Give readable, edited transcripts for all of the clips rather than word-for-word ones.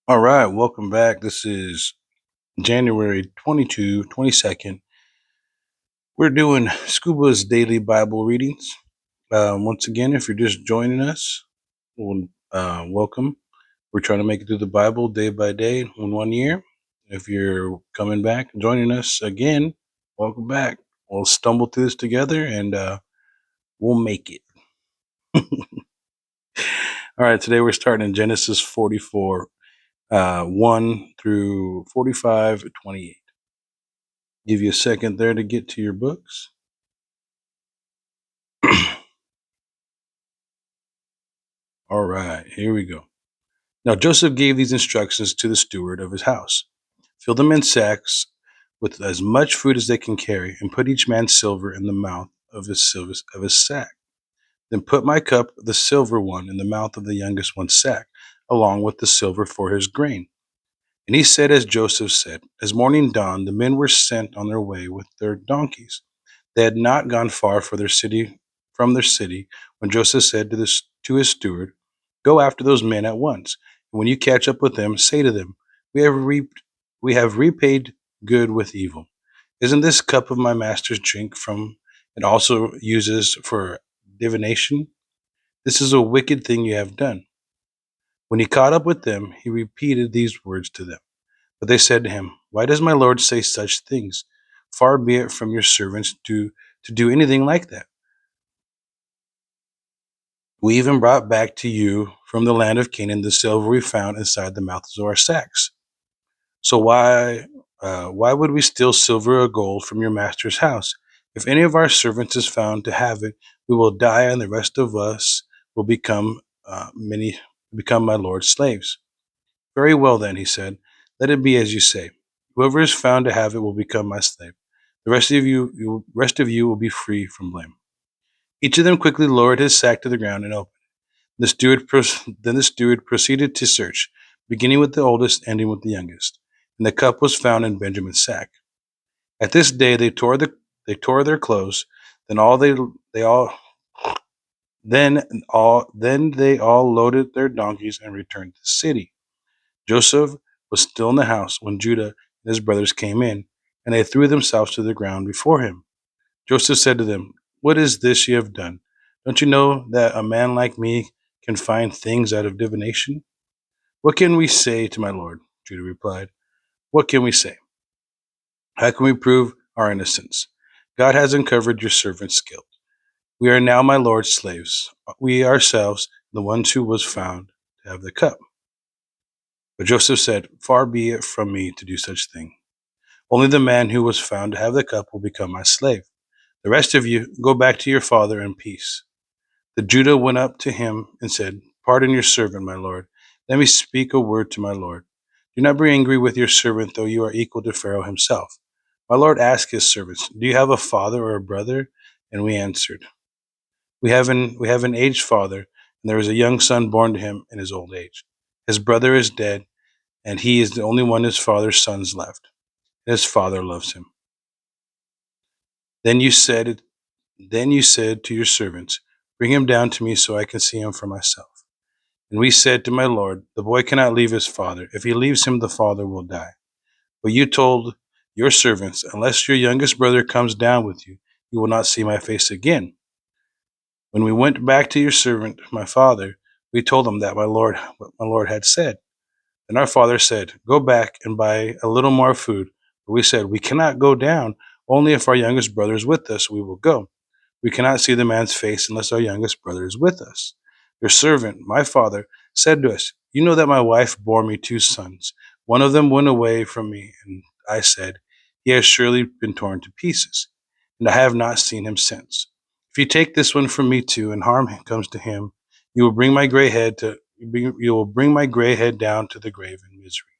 All right, welcome back. This is January 22nd. We're doing Scuba's daily Bible readings. Once again, if you're just joining us, welcome. We're trying to make it through the Bible day by day in 1 year. If you're coming back, joining us again, welcome back. We'll stumble through this together and we'll make it. All right, today we're starting in Genesis 44, 1 through 45, 28. Give you a second there to get to your books. All right, here we go. Now Joseph gave these instructions to the steward of his house: fill them in sacks with as much food as they can carry, and put each man's silver in the mouth of his sack. Then put my cup, the silver one, in the mouth of the youngest one's sack, along with the silver for his grain. And he said as Joseph said. As morning dawned, the men were sent on their way with their donkeys. They had not gone far from their city when Joseph said to his steward, "Go after those men at once, and when you catch up with them, say to them, we have repaid good with evil. Isn't this cup of my master's drink from it also uses for divination? This is a wicked thing you have done." When he caught up with them, he repeated these words to them. But they said to him, "Why does my lord say such things? Far be it from your servants to do anything like that. We even brought back to you from the land of Canaan the silver we found inside the mouths of our sacks. So why would we steal silver or gold from your master's house? If any of our servants is found to have it, we will die, and the rest of us will become my lord's slaves." "Very well, then," he said, "let it be as you say. Whoever is found to have it will become my slave. The rest of you will be free from blame." Each of them quickly lowered his sack to the ground and opened. Then the steward proceeded to search, beginning with the oldest, ending with the youngest. And the cup was found in Benjamin's sack. At this day they tore their clothes. Then all they all then they all loaded their donkeys and returned to the city. Joseph was still in the house when Judah and his brothers came in, and they threw themselves to the ground before him. Joseph said to them, "What is this you have done? Don't you know that a man like me can find things out of divination?" "What can we say to my lord?" Judah replied. "What can we say? How can we prove our innocence? God has uncovered your servant's guilt. We are now my lord's slaves, we ourselves, the ones who was found to have the cup." But Joseph said, "Far be it from me to do such thing. Only the man who was found to have the cup will become my slave. The rest of you, go back to your father in peace." The Judah went up to him and said, "Pardon your servant, my lord. Let me speak a word to my lord. Do not be angry with your servant, though you are equal to Pharaoh himself." My lord asked his servants, "Do you have a father or a brother?" And we answered, "We have an aged father, and there is a young son born to him in his old age. His brother is dead, and he is the only one his father's sons left. His father loves him." Then you said, then you said to your servants, "Bring him down to me so I can see him for myself." And we said to my lord, "The boy cannot leave his father. If he leaves him, the father will die." But you told your servants, "Unless your youngest brother comes down with you, you will not see my face again." When we went back to your servant, my father, we told him that what my lord had said. Then our father said, "Go back and buy a little more food." But we said, "We cannot go down. Only if our youngest brother is with us, we will go. We cannot see the man's face unless our youngest brother is with us." Your servant, my father, said to us, "You know that my wife bore me two sons. One of them went away from me, and I said, 'He has surely been torn to pieces,' and I have not seen him since. If you take this one from me too, and harm comes to him, you will bring my gray head down to the grave in misery.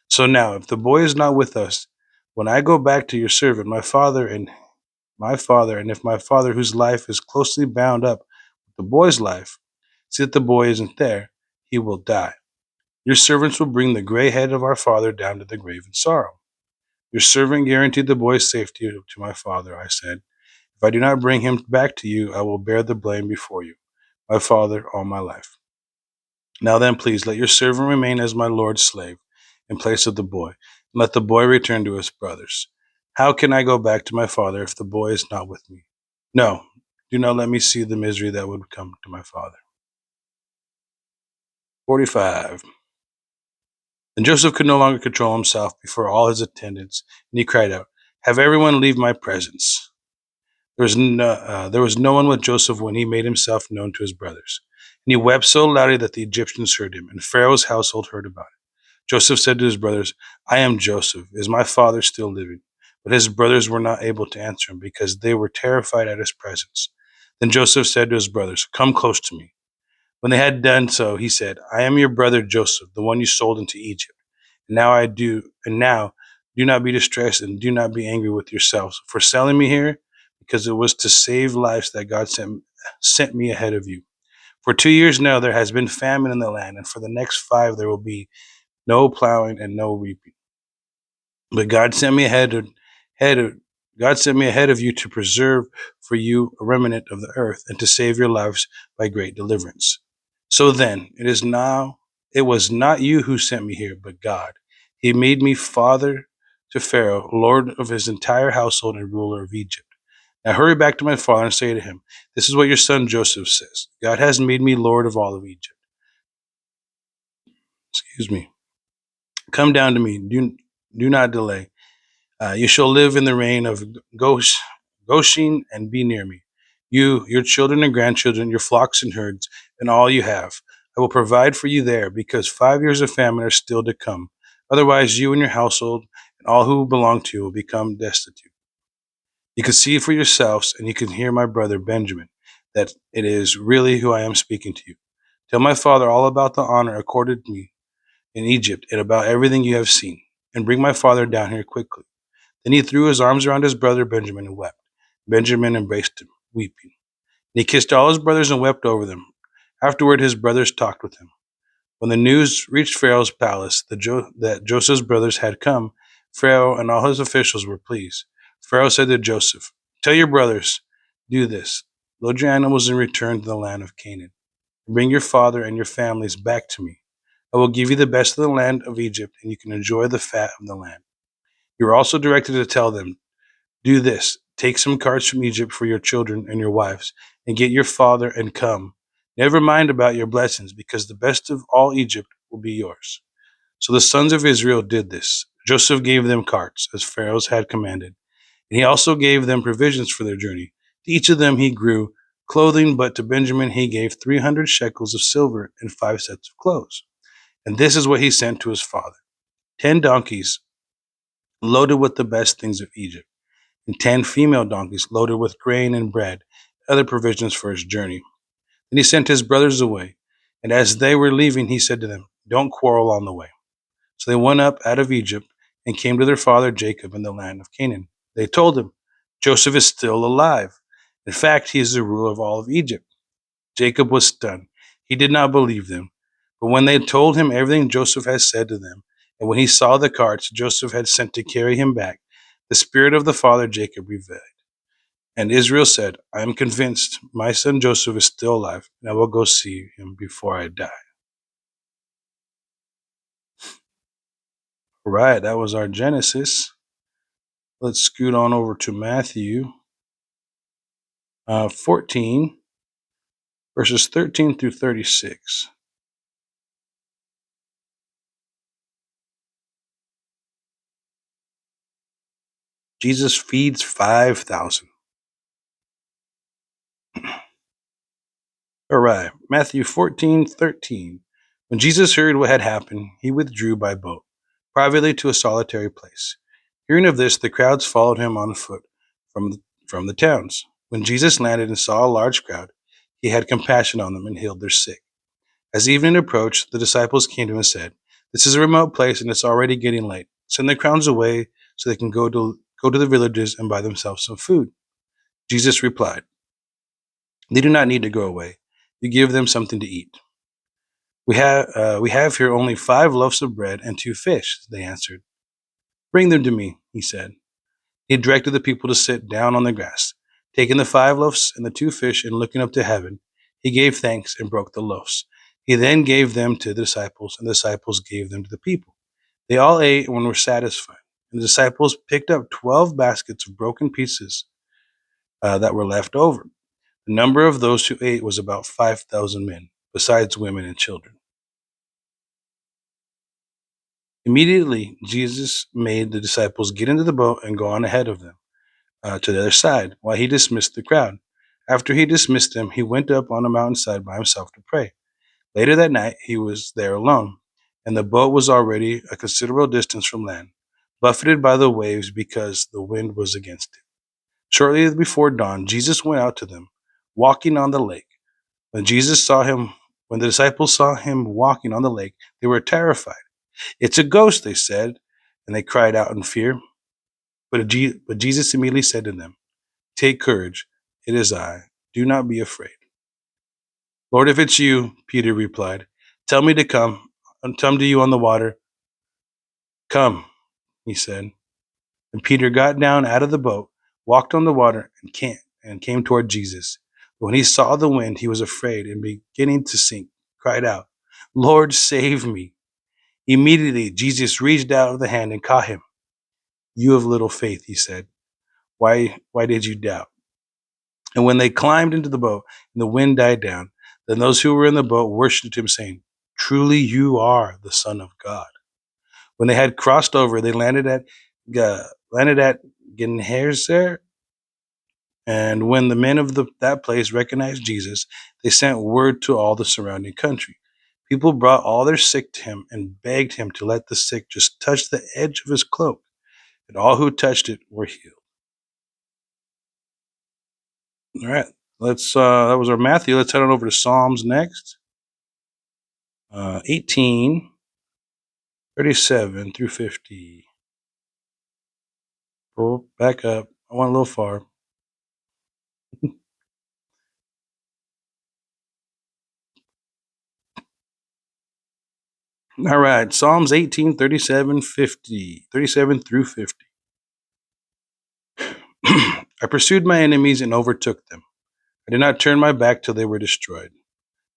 So now, if the boy is not with us, when I go back to your servant, and if my father, whose life is closely bound up with the boy's life, see that the boy isn't there, he will die. Your servants will bring the gray head of our father down to the grave in sorrow." Your servant guaranteed the boy's safety to my father. I said, "If I do not bring him back to you, I will bear the blame before you, my father, all my life." Now then, please let your servant remain as my lord's slave in place of the boy, and let the boy return to his brothers. How can I go back to my father if the boy is not with me? No, do not let me see the misery that would come to my father. 45. Then Joseph could no longer control himself before all his attendants, and he cried out, "Have everyone leave my presence." There was no one with Joseph when he made himself known to his brothers. And he wept so loudly that the Egyptians heard him, and Pharaoh's household heard about it. Joseph said to his brothers, "I am Joseph. Is my father still living?" But his brothers were not able to answer him because they were terrified at his presence. Then Joseph said to his brothers, "Come close to me." When they had done so, he said, "I am your brother Joseph, the one you sold into Egypt. And now do not be distressed and do not be angry with yourselves for selling me here, because it was to save lives that God sent me ahead of you. For 2 years now there has been famine in the land, and for the next 5 there will be no plowing and no reaping. But head of, God sent me ahead of you to preserve for you a remnant of the earth and to save your lives by great deliverance. So then, it was not you who sent me here, but God. He made me father to Pharaoh, lord of his entire household and ruler of Egypt. Now hurry back to my father and say to him, this is what your son Joseph says. God has made me lord of all of Egypt. Excuse me. Come down to me. Do not delay. You shall live in the reign of Goshen and be near me. You, your children and grandchildren, your flocks and herds, and all you have. I will provide for you there, because 5 years of famine are still to come. Otherwise, you and your household and all who belong to you will become destitute. You can see for yourselves, and you can hear my brother Benjamin, that it is really who I am speaking to you. Tell my father all about the honor accorded me in Egypt and about everything you have seen, and bring my father down here quickly." Then he threw his arms around his brother Benjamin and wept. Benjamin embraced him, weeping. And he kissed all his brothers and wept over them. Afterward, his brothers talked with him. When the news reached Pharaoh's palace that Joseph's brothers had come, Pharaoh and all his officials were pleased. Pharaoh said to Joseph, "Tell your brothers, do this. Load your animals and return to the land of Canaan. Bring your father and your families back to me. I will give you the best of the land of Egypt, and you can enjoy the fat of the land." You are also directed to tell them, "Do this. Take some carts from Egypt for your children and your wives, and get your father and come. Never mind about your blessings, because the best of all Egypt will be yours." So the sons of Israel did this. Joseph gave them carts, as Pharaoh had commanded, and he also gave them provisions for their journey. To each of them he grew clothing, but to Benjamin he gave 300 shekels of silver and 5 sets of clothes. And this is what he sent to his father: 10 donkeys loaded with the best things of Egypt, and 10 female donkeys loaded with grain and bread, and other provisions for his journey. Then he sent his brothers away, and as they were leaving, he said to them, "Don't quarrel on the way." So they went up out of Egypt and came to their father Jacob in the land of Canaan. They told him, "Joseph is still alive. In fact, he is the ruler of all of Egypt." Jacob was stunned. He did not believe them. But when they told him everything Joseph had said to them, and when he saw the carts Joseph had sent to carry him back, the spirit of the father Jacob revived. And Israel said, "I am convinced my son Joseph is still alive, and I will go see him before I die." All right, that was our Genesis. Let's scoot on over to Matthew 14, verses 13 through 36. Jesus feeds 5,000. All right, Matthew 14:13. When Jesus heard what had happened, he withdrew by boat, privately to a solitary place. Hearing of this, the crowds followed him on foot from the towns. When Jesus landed and saw a large crowd, he had compassion on them and healed their sick. As evening approached, the disciples came to him and said, "This is a remote place and it's already getting late. Send the crowds away so they can go to the villages and buy themselves some food." Jesus replied, "They do not need to go away. You give them something to eat." We have here only 5 loaves of bread and 2 fish," they answered. "Bring them to me," he said. He directed the people to sit down on the grass. Taking the 5 loaves and the 2 fish and looking up to heaven, he gave thanks and broke the loaves. He then gave them to the disciples, and the disciples gave them to the people. They all ate and were satisfied. And the disciples picked up 12 baskets of broken pieces that were left over. The number of those who ate was about 5,000 men, besides women and children. Immediately, Jesus made the disciples get into the boat and go on ahead of them to the other side, while he dismissed the crowd. After he dismissed them, he went up on a mountainside by himself to pray. Later that night, he was there alone, and the boat was already a considerable distance from land, buffeted by the waves because the wind was against it. Shortly before dawn, Jesus went out to them, walking on the lake. When Jesus saw him, when the disciples saw him walking on the lake, they were terrified. "It's a ghost," they said, and they cried out in fear. But Jesus immediately said to them, "Take courage, it is I. Do not be afraid." "Lord, if it's you," Peter replied, "tell me to come to you on the water." "Come," he said. And Peter got down out of the boat, walked on the water, and came toward Jesus. But when he saw the wind, he was afraid and beginning to sink, cried out, "Lord, save me." Immediately, Jesus reached out the hand and caught him. "You have little faith," he said. Why did you doubt?" And when they climbed into the boat and the wind died down, then those who were in the boat worshipped him, saying, "Truly you are the Son of God." When they had crossed over, they landed at Gennesaret. And when the men of that place recognized Jesus, they sent word to all the surrounding country. People brought all their sick to him and begged him to let the sick just touch the edge of his cloak, and all who touched it were healed. All right, let's. That was our Matthew. Let's head on over to Psalms next. 18:37 through 50. Pull back up. I went a little far. All right, Psalms 37 through 50. I pursued my enemies and overtook them. I did not turn my back till they were destroyed.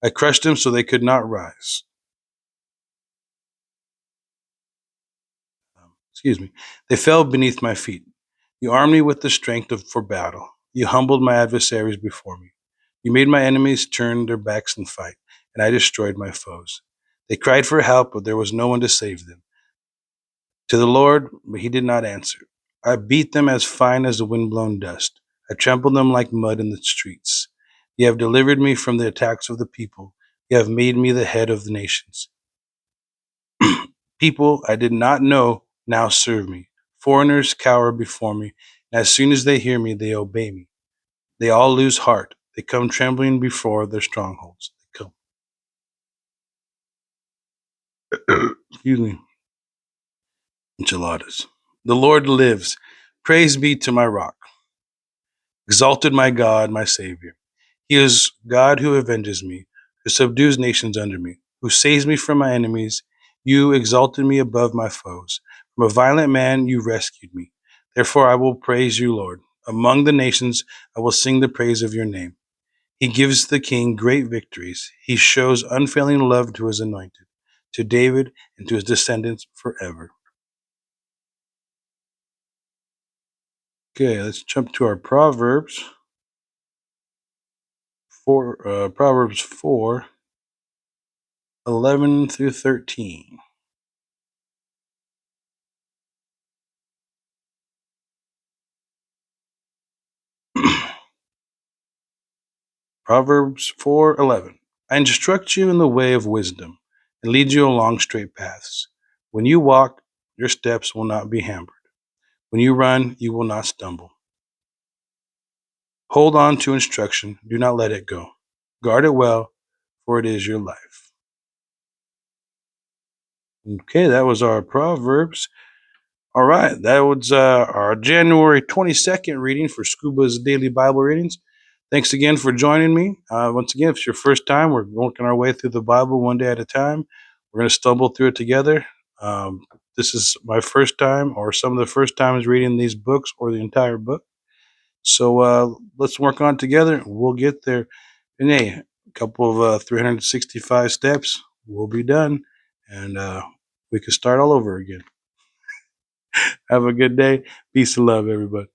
I crushed them so they could not rise. Excuse me. They fell beneath my feet. You armed me with the strength for battle. You humbled my adversaries before me. You made my enemies turn their backs and fight, and I destroyed my foes. They cried for help, but there was no one to save them. To the Lord, but he did not answer. I beat them as fine as the wind-blown dust. I trampled them like mud in the streets. You have delivered me from the attacks of the people. You have made me the head of the nations. People I did not know now serve me. Foreigners cower before me, and as soon as they hear me, they obey me. They all lose heart. They come trembling before their strongholds. They come. Excuse me. Enchiladas. The Lord lives. Praise be to my rock. Exalted my God, my Savior. He is God who avenges me, who subdues nations under me, who saves me from my enemies. You exalted me above my foes. From a violent man you rescued me. Therefore I will praise you, Lord. Among the nations I will sing the praise of your name. He gives the king great victories. He shows unfailing love to his anointed, to David and to his descendants forever. Okay, let's jump to our Proverbs. Proverbs 4:11 through 13. Proverbs 4:11. I instruct you in the way of wisdom and lead you along straight paths. When you walk, your steps will not be hampered. When you run, you will not stumble. Hold on to instruction, do not let it go. Guard it well, for it is your life. Okay, that was our Proverbs. All right, that was our January 22nd reading for Scuba's Daily Bible Readings. Thanks again for joining me. Once again, if it's your first time, we're working our way through the Bible one day at a time. We're going to stumble through it together. This is my first time, or some of the first times reading these books or the entire book. So let's work on it together. We'll get there. And hey, couple of 365 steps, we'll be done, and we can start all over again. Have a good day. Peace and love, everybody.